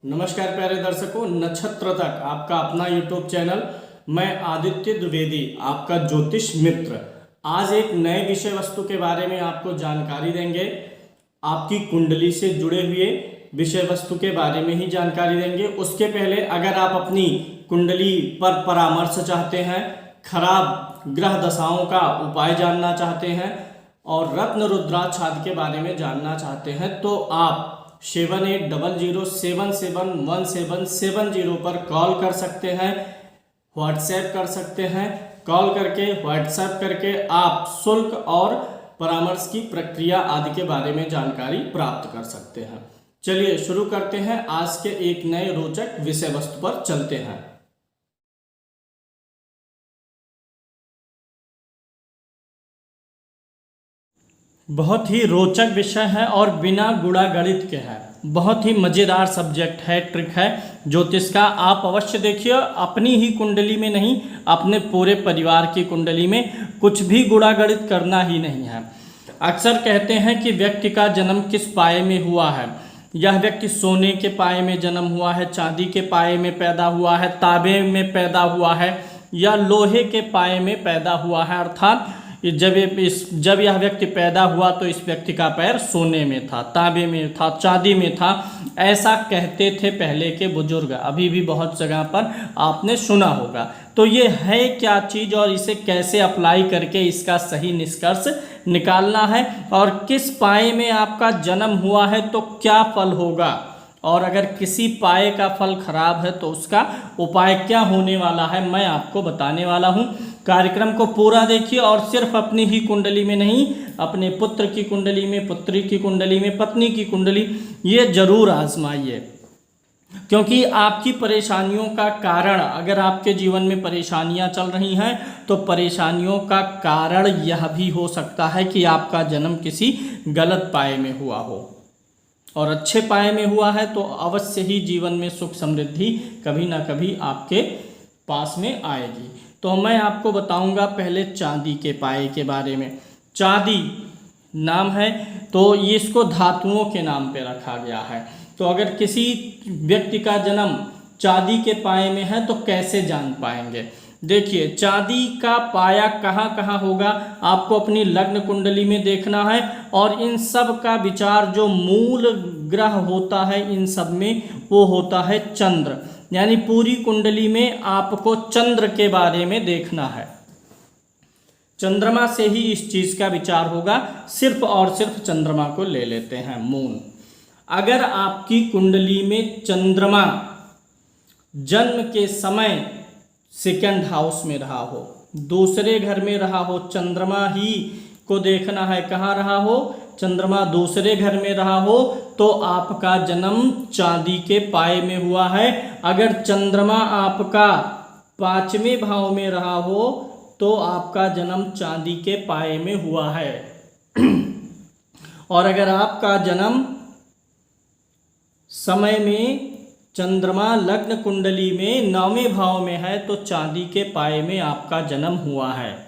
नमस्कार प्यारे दर्शकों, नक्षत्र तक आपका अपना यूट्यूब चैनल। मैं आदित्य द्विवेदी, आपका ज्योतिष मित्र। आज एक नए विषय वस्तु के बारे में आपको जानकारी देंगे। आपकी कुंडली से जुड़े हुए विषय वस्तु के बारे में ही जानकारी देंगे। उसके पहले अगर आप अपनी कुंडली पर परामर्श चाहते हैं, खराब ग्रह दशाओं का उपाय जानना चाहते हैं और रत्न रुद्राक्ष आदि के बारे में जानना चाहते हैं तो आप 7800771770 पर कॉल कर सकते हैं, व्हाट्सएप कर सकते हैं। कॉल करके व्हाट्सएप करके आप शुल्क और परामर्श की प्रक्रिया आदि के बारे में जानकारी प्राप्त कर सकते हैं। चलिए शुरू करते हैं। आज के एक नए रोचक विषय वस्तु पर चलते हैं। बहुत ही रोचक विषय है और बिना गुणा गणित के है। बहुत ही मज़ेदार सब्जेक्ट है, ट्रिक है ज्योतिष का। आप अवश्य देखिए, अपनी ही कुंडली में नहीं, अपने पूरे परिवार की कुंडली में कुछ भी गुणा गणित करना ही नहीं है। अक्सर कहते हैं कि व्यक्ति का जन्म किस पाए में हुआ है। यह व्यक्ति सोने के पाए में जन्म हुआ है, चांदी के पाए में पैदा हुआ है, तांबे में पैदा हुआ है या लोहे के पाए में पैदा हुआ है। अर्थात जब यह व्यक्ति पैदा हुआ तो इस व्यक्ति का पैर सोने में था, तांबे में था, चांदी में था। ऐसा कहते थे पहले के बुजुर्ग। अभी भी बहुत जगह पर आपने सुना होगा। तो ये है क्या चीज़ और इसे कैसे अप्लाई करके इसका सही निष्कर्ष निकालना है और किस पाए में आपका जन्म हुआ है तो क्या फल होगा, और अगर किसी पाए का फल खराब है तो उसका उपाय क्या होने वाला है, मैं आपको बताने वाला हूँ। कार्यक्रम को पूरा देखिए और सिर्फ अपनी ही कुंडली में नहीं, अपने पुत्र की कुंडली में, पुत्री की कुंडली में, पत्नी की कुंडली, ये जरूर आजमाइए। क्योंकि आपकी परेशानियों का कारण, अगर आपके जीवन में परेशानियां चल रही हैं तो परेशानियों का कारण यह भी हो सकता है कि आपका जन्म किसी गलत पाए में हुआ हो। और अच्छे पाए में हुआ है तो अवश्य ही जीवन में सुख समृद्धि कभी ना कभी आपके पास में आएगी। तो मैं आपको बताऊंगा पहले चांदी के पाए के बारे में। चांदी नाम है तो इसको धातुओं के नाम पे रखा गया है। तो अगर किसी व्यक्ति का जन्म चांदी के पाए में है तो कैसे जान पाएंगे। देखिए, चांदी का पाया कहाँ कहाँ होगा आपको अपनी लग्न कुंडली में देखना है। और इन सब का विचार जो मूल ग्रह होता है इन सब में, वो होता है चंद्र। यानी पूरी कुंडली में आपको चंद्र के बारे में देखना है। चंद्रमा से ही इस चीज़ का विचार होगा। सिर्फ और सिर्फ चंद्रमा को ले लेते हैं, मून। अगर आपकी कुंडली में चंद्रमा जन्म के समय सेकंड हाउस में रहा हो, दूसरे घर में रहा हो, चंद्रमा ही को देखना है कहाँ रहा हो, चंद्रमा दूसरे घर में रहा हो तो आपका जन्म चांदी के पाए में हुआ है। अगर चंद्रमा आपका 5वें भाव में रहा हो तो आपका जन्म चांदी के पाए में हुआ है। और अगर आपका जन्म समय में चंद्रमा लग्न कुंडली में 9वें भाव में है तो चांदी के पाए में आपका जन्म हुआ है।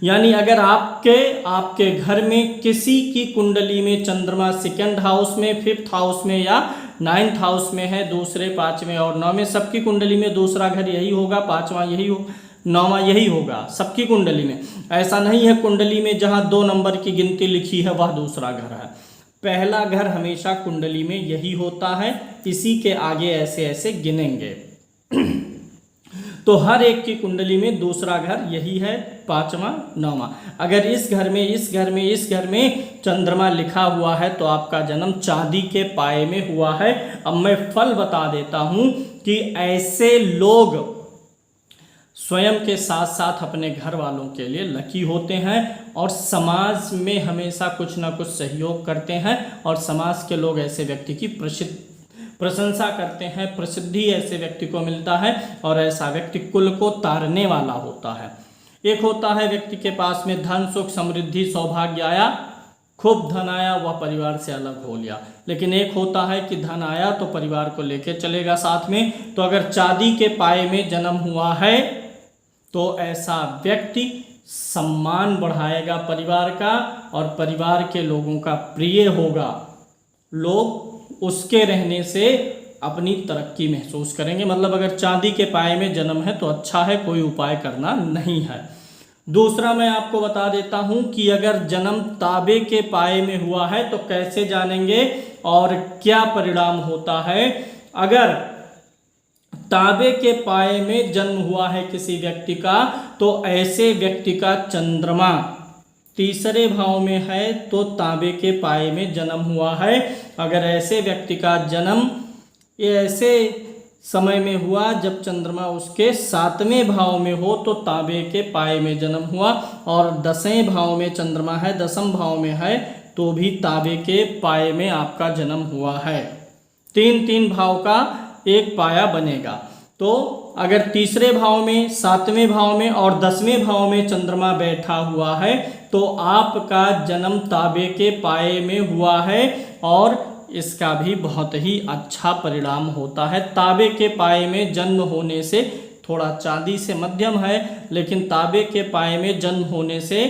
यानी अगर आपके घर में किसी की कुंडली में चंद्रमा सेकंड हाउस में, 5th हाउस में या 9th हाउस में है, दूसरे, 5वें और 9वें, सबकी कुंडली में दूसरा घर यही होगा, 5वां यही हो, 9वां यही होगा सबकी कुंडली में। ऐसा नहीं है कुंडली में जहां 2 नंबर की गिनती लिखी है वह दूसरा घर है। पहला घर हमेशा कुंडली में यही होता है, इसी के आगे ऐसे ऐसे गिनेंगे। तो हर एक की कुंडली में दूसरा घर यही है, 5वां, 9वां। अगर इस घर में, इस घर में, इस घर में चंद्रमा लिखा हुआ है तो आपका जन्म चांदी के पाए में हुआ है। अब मैं फल बता देता हूं कि ऐसे लोग स्वयं के साथ साथ अपने घर वालों के लिए लकी होते हैं और समाज में हमेशा कुछ ना कुछ सहयोग करते हैं और समाज के लोग ऐसे व्यक्ति की प्रशंसा करते हैं, प्रसिद्धि ऐसे व्यक्ति को मिलता है और ऐसा व्यक्ति कुल को तारने वाला होता है। एक होता है व्यक्ति के पास में धन, सुख, समृद्धि, सौभाग्य आया, खूब धन आया, वह परिवार से अलग हो लिया। लेकिन एक होता है कि धन आया तो परिवार को लेके चलेगा साथ में। तो अगर चांदी के पाए में जन्म हुआ है तो ऐसा व्यक्ति सम्मान बढ़ाएगा परिवार का और परिवार के लोगों का प्रिय होगा। लोग उसके रहने से अपनी तरक्की महसूस करेंगे। मतलब अगर चांदी के पाए में जन्म है तो अच्छा है, कोई उपाय करना नहीं है। दूसरा मैं आपको बता देता हूं कि अगर जन्म तांबे के पाए में हुआ है तो कैसे जानेंगे और क्या परिणाम होता है। अगर तांबे के पाए में जन्म हुआ है किसी व्यक्ति का, तो ऐसे व्यक्ति का चंद्रमा तीसरे भाव में है तो तांबे के पाए में जन्म हुआ है। अगर ऐसे व्यक्ति का जन्म ऐसे समय में हुआ जब चंद्रमा उसके 7वें भाव में हो तो तांबे के पाए में जन्म हुआ, और 10वें भाव में चंद्रमा है, 10वें भाव में है तो भी तांबे के पाए में आपका जन्म हुआ है। 3 भाव का एक पाया बनेगा। तो अगर तीसरे भाव में, 7वें भाव में और 10वें भाव में चंद्रमा बैठा हुआ है तो आपका जन्म तांबे के पाए में हुआ है, और इसका भी बहुत ही अच्छा परिणाम होता है। तांबे के पाए में जन्म होने से, थोड़ा चांदी से मध्यम है, लेकिन तांबे के पाए में जन्म होने से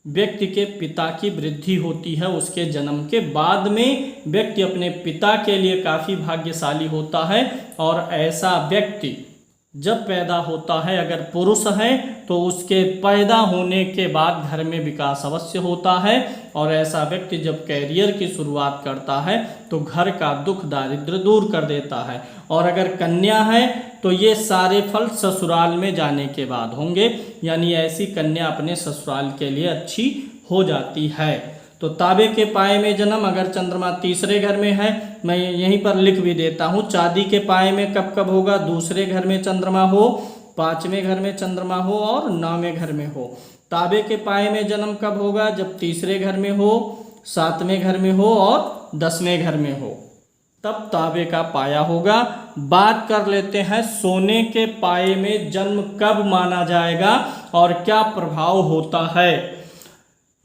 व्यक्ति के पिता की वृद्धि होती है। उसके जन्म के बाद में व्यक्ति अपने पिता के लिए काफ़ी भाग्यशाली होता है, और ऐसा व्यक्ति जब पैदा होता है, अगर पुरुष है तो उसके पैदा होने के बाद घर में विकास अवश्य होता है, और ऐसा व्यक्ति जब कैरियर की शुरुआत करता है तो घर का दुख दारिद्र दूर कर देता है। और अगर कन्या है तो ये सारे फल ससुराल में जाने के बाद होंगे, यानी ऐसी कन्या अपने ससुराल के लिए अच्छी हो जाती है। तो तांबे के पाए में जन्म, अगर चंद्रमा तीसरे घर में है, मैं यहीं पर लिख भी देता हूँ, चांदी के पाए में कब कब होगा, दूसरे घर में चंद्रमा हो, 5वें घर में चंद्रमा हो और 9वें घर में हो। तांबे के पाए में जन्म कब होगा, जब तीसरे घर में हो, 7वें घर में हो और 10वें घर में हो, तब तांबे का पाया होगा। बात कर लेते हैं सोने के पाए में जन्म कब माना जाएगा और क्या प्रभाव होता है।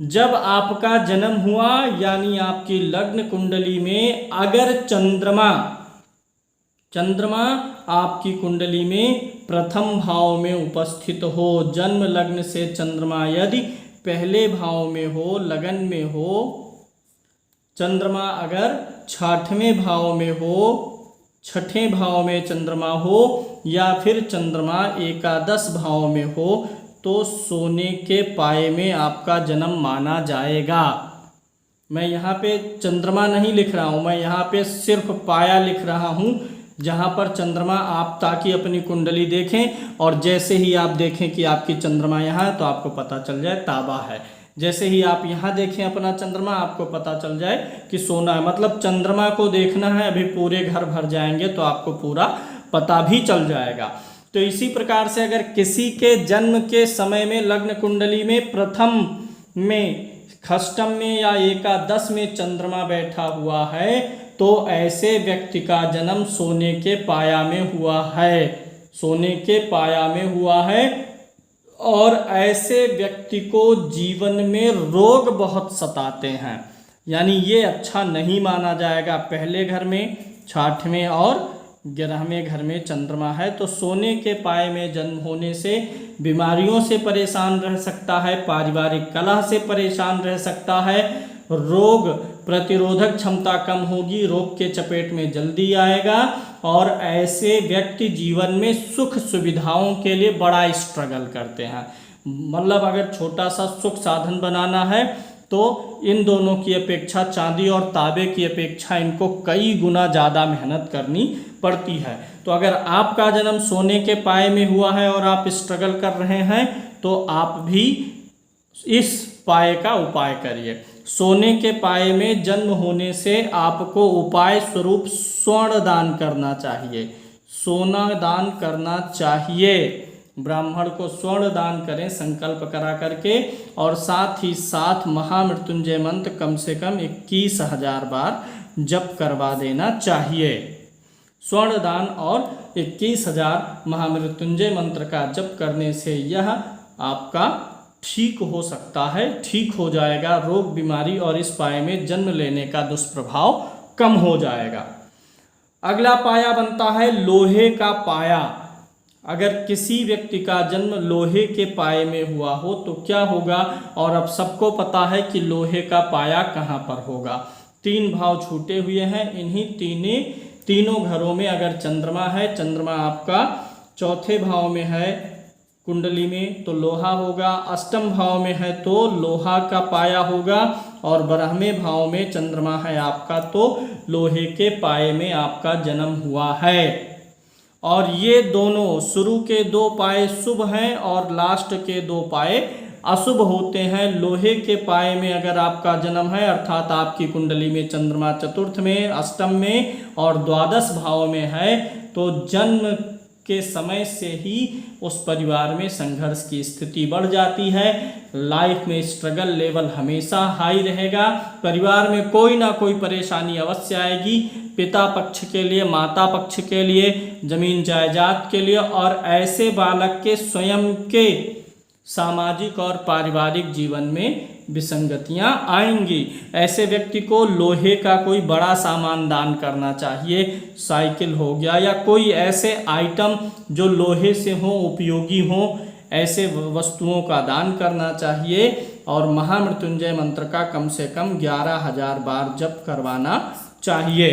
जब आपका जन्म हुआ, यानी आपकी लग्न कुंडली में अगर चंद्रमा आपकी कुंडली में प्रथम भाव में उपस्थित हो, जन्म लग्न से चंद्रमा यदि पहले भाव में हो, लगन में हो, चंद्रमा अगर 6वें भाव में हो, 6ठे भाव में चंद्रमा हो, या फिर चंद्रमा एकादश भाव में हो, तो सोने के पाए में आपका जन्म माना जाएगा। मैं यहाँ पे चंद्रमा नहीं लिख रहा हूँ, मैं यहाँ पे सिर्फ पाया लिख रहा हूँ, जहाँ पर चंद्रमा आप ताकि अपनी कुंडली देखें, और जैसे ही आप देखें कि आपकी चंद्रमा यहाँ है तो आपको पता चल जाए तांबा है। जैसे ही आप यहाँ देखें अपना चंद्रमा, आपको पता चल जाए कि सोना है। मतलब चंद्रमा को देखना है, अभी पूरे घर भर जाएंगे तो आपको पूरा पता भी चल जाएगा। तो इसी प्रकार से अगर किसी के जन्म के समय में लग्न कुंडली में प्रथम में, षष्ठम में या एकादश में चंद्रमा बैठा हुआ है तो ऐसे व्यक्ति का जन्म सोने के पाया में हुआ है, सोने के पाया में हुआ है। और ऐसे व्यक्ति को जीवन में रोग बहुत सताते हैं, यानी ये अच्छा नहीं माना जाएगा। पहले घर में, 6ठवें और 11वें घर में चंद्रमा है तो सोने के पाए में जन्म होने से बीमारियों से परेशान रह सकता है, पारिवारिक कलह से परेशान रह सकता है, रोग प्रतिरोधक क्षमता कम होगी, रोग के चपेट में जल्दी आएगा, और ऐसे व्यक्ति जीवन में सुख सुविधाओं के लिए बड़ा स्ट्रगल करते हैं। मतलब अगर छोटा सा सुख साधन बनाना है तो इन दोनों की अपेक्षा, चांदी और तांबे की अपेक्षा, इनको कई गुना ज़्यादा मेहनत करनी पड़ती है। तो अगर आपका जन्म सोने के पाए में हुआ है और आप स्ट्रगल कर रहे हैं तो आप भी इस पाए का उपाय करिए। सोने के पाए में जन्म होने से आपको उपाय स्वरूप स्वर्ण दान करना चाहिए, सोना दान करना चाहिए। ब्राह्मण को स्वर्ण दान करें संकल्प करा करके, और साथ ही साथ महामृत्युंजय मंत्र कम से कम 21,000 बार जप करवा देना चाहिए। स्वर्ण दान और 21,000 महामृत्युंजय मंत्र का जप करने से यह आपका ठीक हो सकता है, ठीक हो जाएगा रोग बीमारी, और इस पाए में जन्म लेने का दुष्प्रभाव कम हो जाएगा। अगला पाया बनता है लोहे का पाया। अगर किसी व्यक्ति का जन्म लोहे के पाए में हुआ हो तो क्या होगा, और अब सबको पता है कि लोहे का पाया कहाँ पर होगा। 3 भाव छूटे हुए हैं, इन्हीं तीनों घरों में अगर चंद्रमा है, चंद्रमा आपका चौथे भाव में है कुंडली में तो लोहा होगा, अष्टम भाव में है तो लोहा का पाया होगा, और 12वें भाव में चंद्रमा है आपका तो लोहे के पाए में आपका जन्म हुआ है। और ये दोनों शुरू के 2 पाए शुभ हैं और लास्ट के 2 पाए अशुभ होते हैं। लोहे के पाए में अगर आपका जन्म है अर्थात आपकी कुंडली में चंद्रमा चतुर्थ में, अष्टम में और द्वादश भाव में है तो जन्म के समय से ही उस परिवार में संघर्ष की स्थिति बढ़ जाती है। लाइफ में स्ट्रगल लेवल हमेशा हाई रहेगा, परिवार में कोई ना कोई परेशानी अवश्य आएगी, पिता पक्ष के लिए, माता पक्ष के लिए, जमीन जायदाद के लिए, और ऐसे बालक के स्वयं के सामाजिक और पारिवारिक जीवन में विसंगतियां आएंगी। ऐसे व्यक्ति को लोहे का कोई बड़ा सामान दान करना चाहिए, साइकिल हो गया या कोई ऐसे आइटम जो लोहे से हो, उपयोगी हो, ऐसे वस्तुओं का दान करना चाहिए। और महामृत्युंजय मंत्र का कम से कम 11,000 बार जप करवाना चाहिए।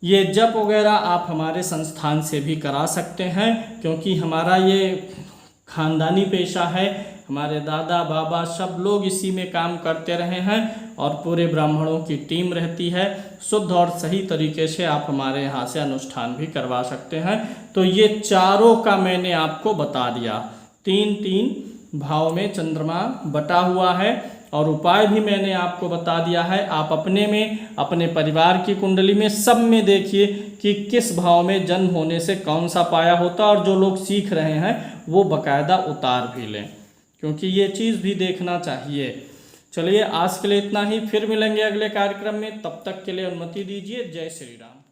ये जप वगैरह आप हमारे संस्थान से भी करा सकते हैं, क्योंकि हमारा ये खानदानी पेशा है, हमारे दादा बाबा सब लोग इसी में काम करते रहे हैं और पूरे ब्राह्मणों की टीम रहती है। शुद्ध और सही तरीके से आप हमारे यहाँ से अनुष्ठान भी करवा सकते हैं। तो ये चारों का मैंने आपको बता दिया, 3-3 भाव में चंद्रमा बटा हुआ है और उपाय भी मैंने आपको बता दिया है। आप अपने में, अपने परिवार की कुंडली में, सब में देखिए कि किस भाव में जन्म होने से कौन सा पाया होता है, और जो लोग सीख रहे हैं वो बकायदा उतार भी लें, क्योंकि ये चीज़ भी देखना चाहिए। चलिए आज के लिए इतना ही, फिर मिलेंगे अगले कार्यक्रम में, तब तक के लिए अनुमति दीजिए। जय श्री राम।